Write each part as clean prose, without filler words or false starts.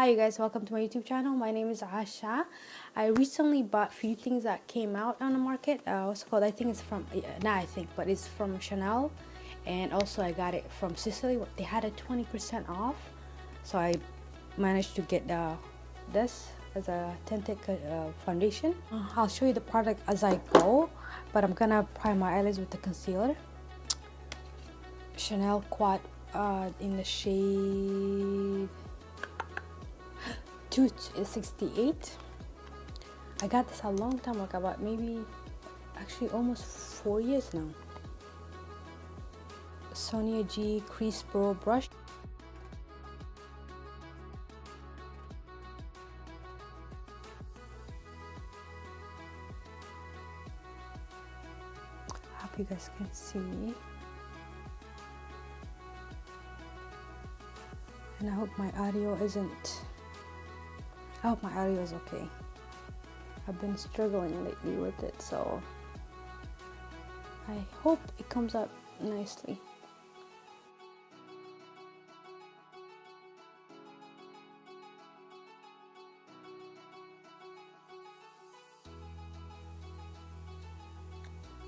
Hi you guys, welcome to my YouTube channel. My name is Asha. I recently bought a few things that came out on the market. What's it called? I think it's from, not I think, but it's from Chanel. And also I got it from SISLEY. They had a 20% off. So I managed to get this as a tinted foundation. I'll show you the product as I go. But I'm gonna prime my eyelids with the concealer. Chanel Quad in the shade 268. I got this a long time ago, about maybe actually almost 4 years now. Sonia G Crease Pro Brush. I hope you guys can see. And I hope my audio isn't. I hope my audio is okay. I've been struggling lately with it, so I hope it comes out nicely.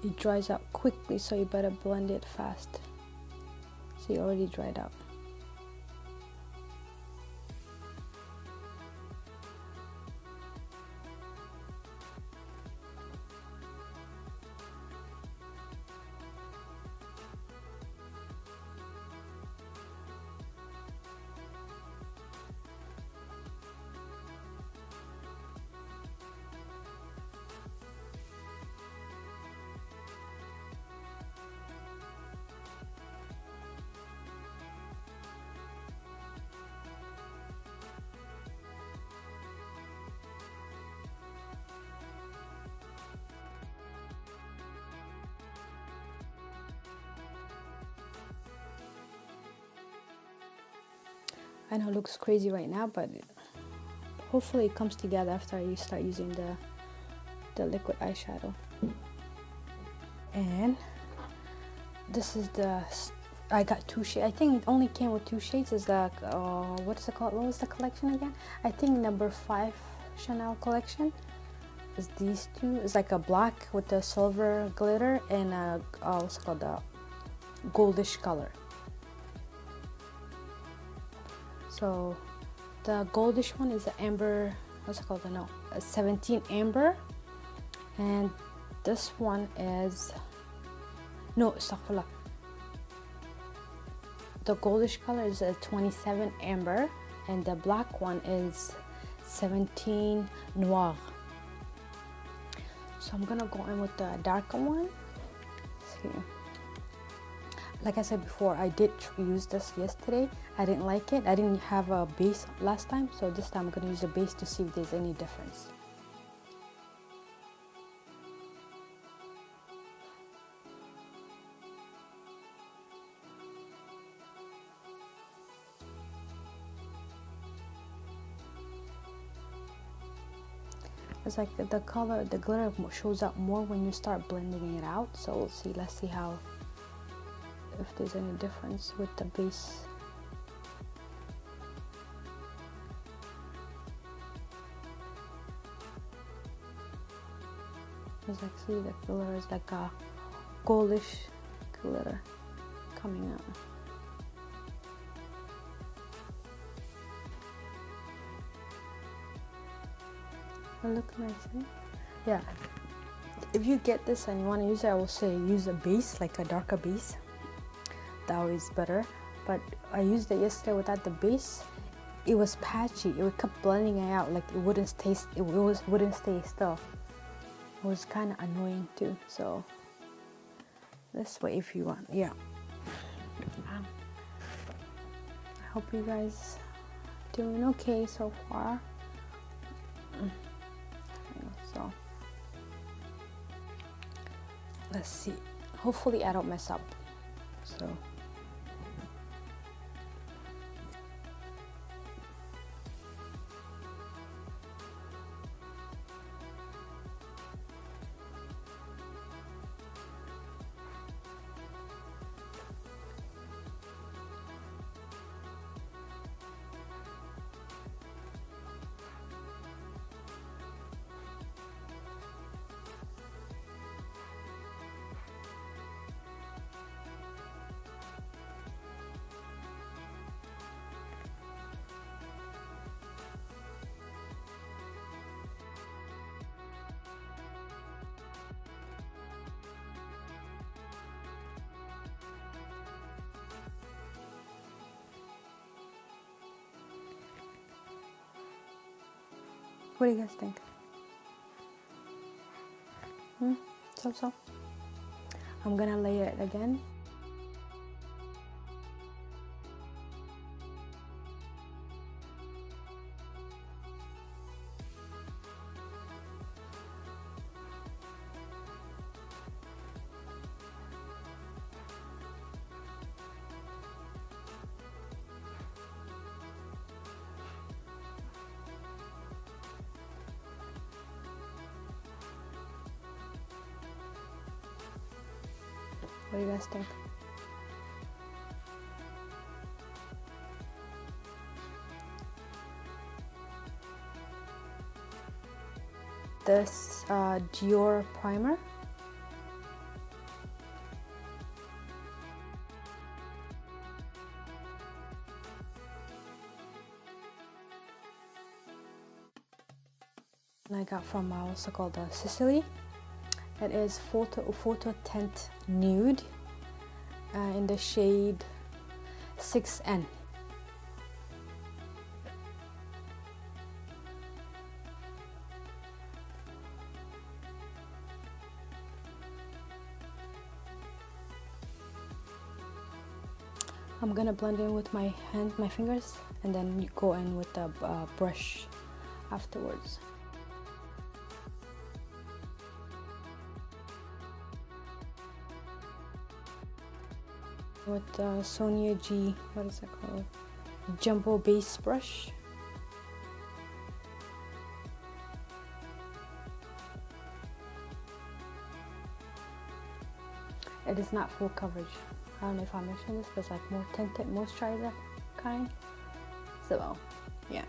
It dries out quickly, so you better blend it fast. See, it already dried out. I know it looks crazy right now, but hopefully it comes together after you start using the liquid eyeshadow. And this is I got two shades. I think it only came with two shades. Is the what's it called? What was the collection again? I think number 5 Chanel collection is these two. It's like a black with the silver glitter and what's it called, the goldish color. So the goldish one is the amber, what's it called? No, 17 amber, and this one is, no, astaghfirullah. The goldish color is a 27 amber, and the black one is 17 noir. So I'm gonna go in with the darker one. Let's see. Like I said before, I did use this yesterday. I didn't like it. I didn't have a base last time, so this time I'm going to use a base to see if there's any difference. It's like the color, the glitter shows up more when you start blending it out. So we'll see. Let's see how, if there's any difference with the base. As I see, the glitter is like a goldish glitter coming out. It looks nice, eh? Yeah. If you get this and you want to use it, I will say use a base, like a darker base. That was better. But I used it yesterday without the base. It was patchy. It kept blending it out, like it wouldn't stay. Wouldn't stay still. It was kind of annoying too. So this way, if you want, yeah. I hope you guys doing okay so far. So let's see. Hopefully, I don't mess up. So. What do you guys think? So. I'm gonna layer it again. What do you guys think? This Dior primer. I got from what's it called, the SISLEY. It is photo tint nude in the shade 6N. I'm gonna blend in with my fingers, and then you go in with the brush afterwards. With the Sonia G, what is it called? Jumbo base brush. It is not full coverage. I don't know if I mentioned this, but it's like more tinted moisturizer kind. So, yeah.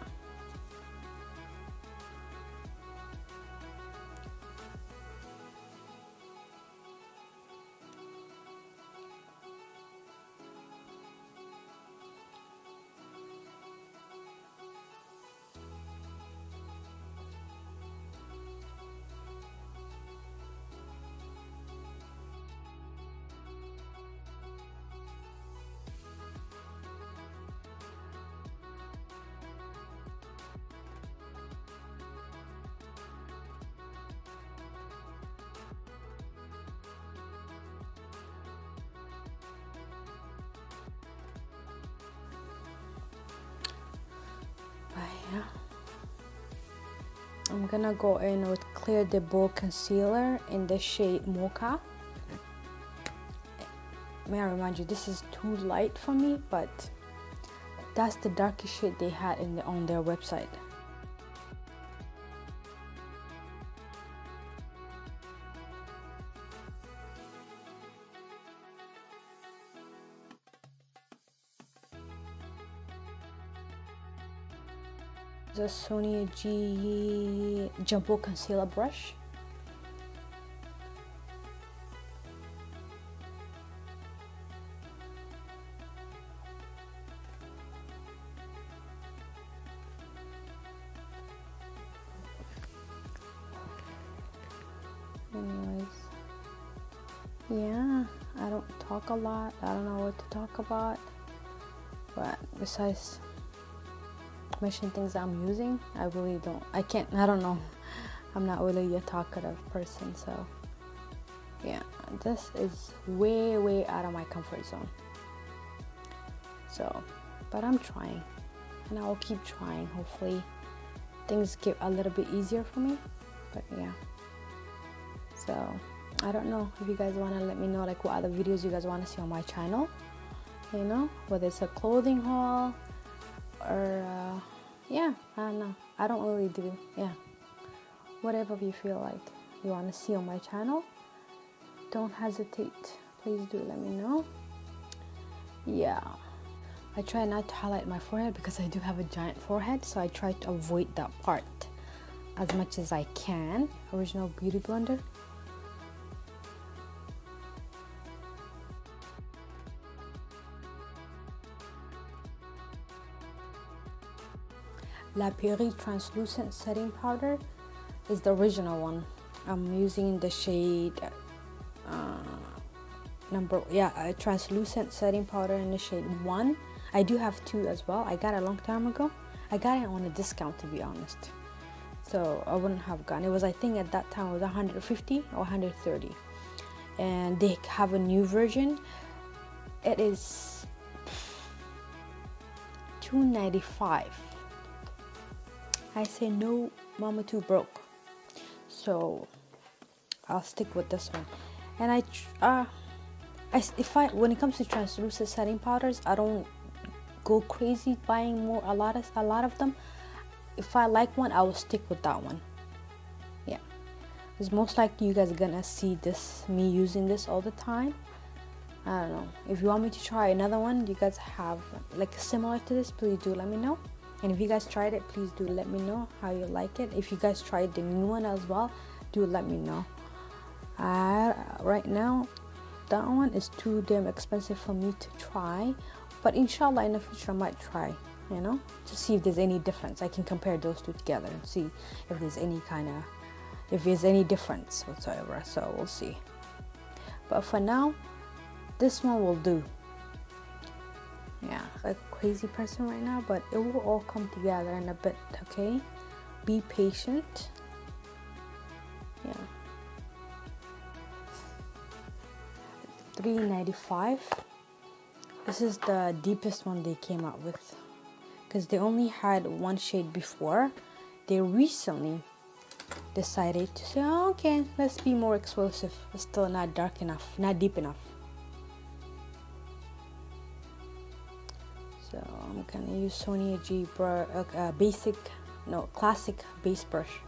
Yeah. I'm gonna go in with Clear the Bow Concealer in the shade Mocha. May I remind you, this is too light for me, but that's the darkest shade they had on their website. The Sonia G Jumbo Concealer Brush. Anyways, yeah, I don't talk a lot. I don't know what to talk about, but besides mention things I'm using, I really don't. I don't know. I'm not really a talkative person, so yeah, this is way out of my comfort zone. So, but I'm trying, and I will keep trying. Hopefully things get a little bit easier for me, but yeah. So I don't know if you guys want to let me know like what other videos you guys want to see on my channel, you know, whether it's a clothing haul or yeah, I don't know. I don't really do, yeah, whatever you feel like you want to see on my channel, don't hesitate. Please do let me know. Yeah, I try not to highlight my forehead because I do have a giant forehead, so I try to avoid that part as much as I can. Original Beauty Blender. La Prairie Translucent Setting Powder is the original one. I'm using the shade translucent setting powder in the shade 1. I do have 2 as well. I got it a long time ago. I got it on a discount, to be honest. so I wouldn't have gone. It was, I think at that time it was 150 or 130, and they have a new version. It is $295. I say no, mama, too broke, so I'll stick with this one. And when it comes to translucent setting powders, I don't go crazy buying a lot of them. If I like one, I will stick with that one. Yeah, because most likely you guys are gonna see me using this all the time. I don't know. If you want me to try another one, you guys have like similar to this, please do let me know. And if you guys tried it, please do let me know how you like it. If you guys tried the new one as well, do let me know. Right now, that one is too damn expensive for me to try, but inshallah in the future I might try, you know, to see if there's any difference. I can compare those two together and see if there's any difference whatsoever. So we'll see. But for now, this one will do. Yeah, like a crazy person right now, but it will all come together in a bit. Okay, be patient. Yeah. $3.95. This is the deepest one they came out with, because they only had one shade before. They recently decided to say, oh, okay, let's be more exclusive. It's still not dark enough, not deep enough. So I'm gonna use Sonia G classic base brush.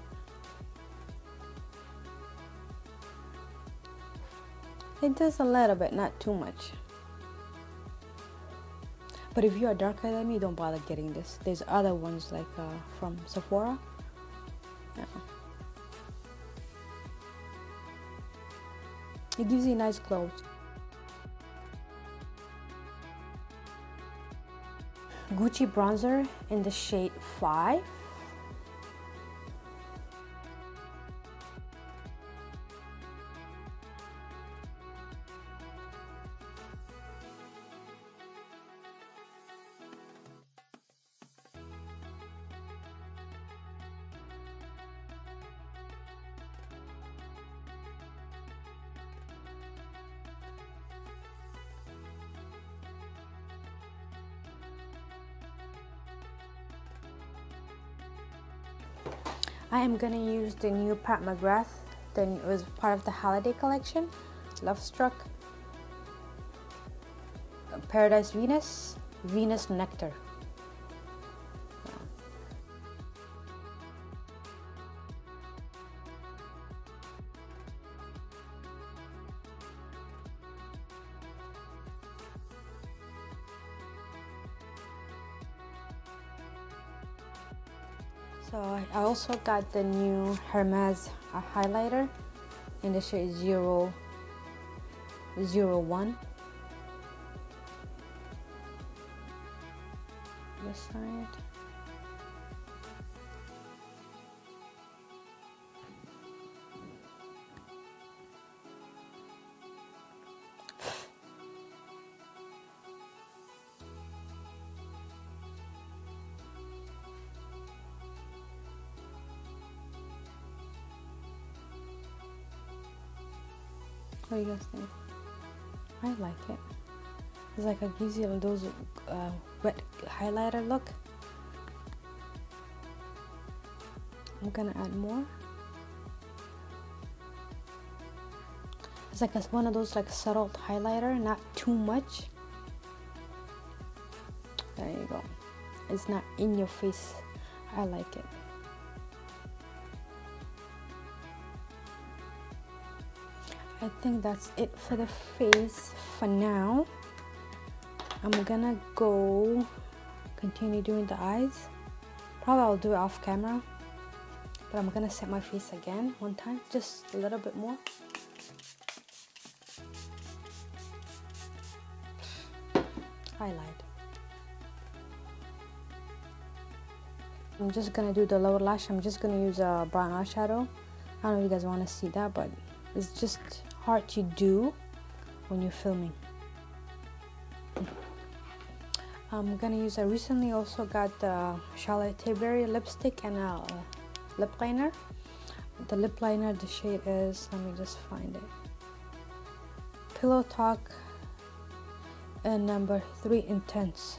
It does a little bit, not too much. But if you are darker than me, don't bother getting this. There's other ones like from Sephora. Yeah. It gives you a nice glow. Gucci bronzer in the shade 5. I am gonna use the new Pat McGrath. Then it was part of the holiday collection. Love Struck, Paradise Venus, Venus Nectar. So I also got the new Hermès highlighter in the shade 001. This side. What do you guys think? I like it. It's like it gives you those wet highlighter look. I'm gonna add more. It's like one of those like subtle highlighter, not too much. There you go. It's not in your face. I like it. I think that's it for the face for now. I'm gonna go continue doing the eyes. Probably I'll do it off camera, but I'm gonna set my face again one time, just a little bit more. Highlight. I'm just gonna do the lower lash. I'm just gonna use a brown eyeshadow. I don't know if you guys want to see that, but it's just hard to do when you're filming. I'm gonna use, I recently also got the Charlotte Tilbury lipstick and lip liner. The lip liner, the shade is, let me just find it, Pillow Talk, and number 3 Intense.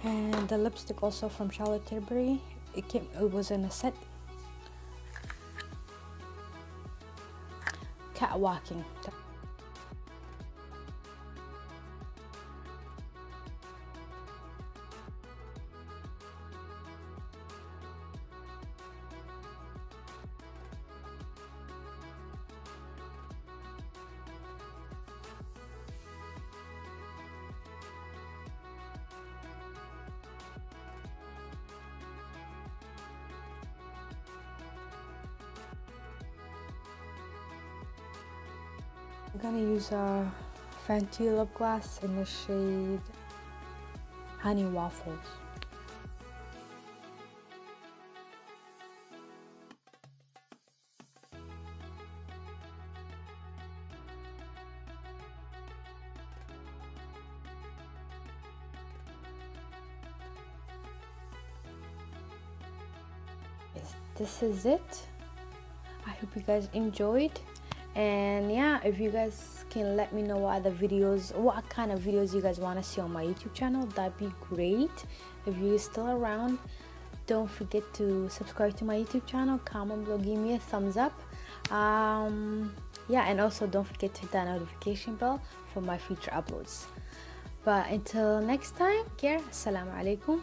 And the lipstick also from Charlotte Tilbury. It was in a set. Catwalking. I'm gonna use a Fenty lip gloss in the shade Honey Waffles. This is it. I hope you guys enjoyed. And yeah, if you guys can let me know what kind of videos you guys want to see on my YouTube channel, that'd be great. If you're still around, don't forget to subscribe to my YouTube channel, comment below, give me a thumbs up. Yeah, and also don't forget to hit that notification bell for my future uploads. But until next time, care. Assalamu alaikum.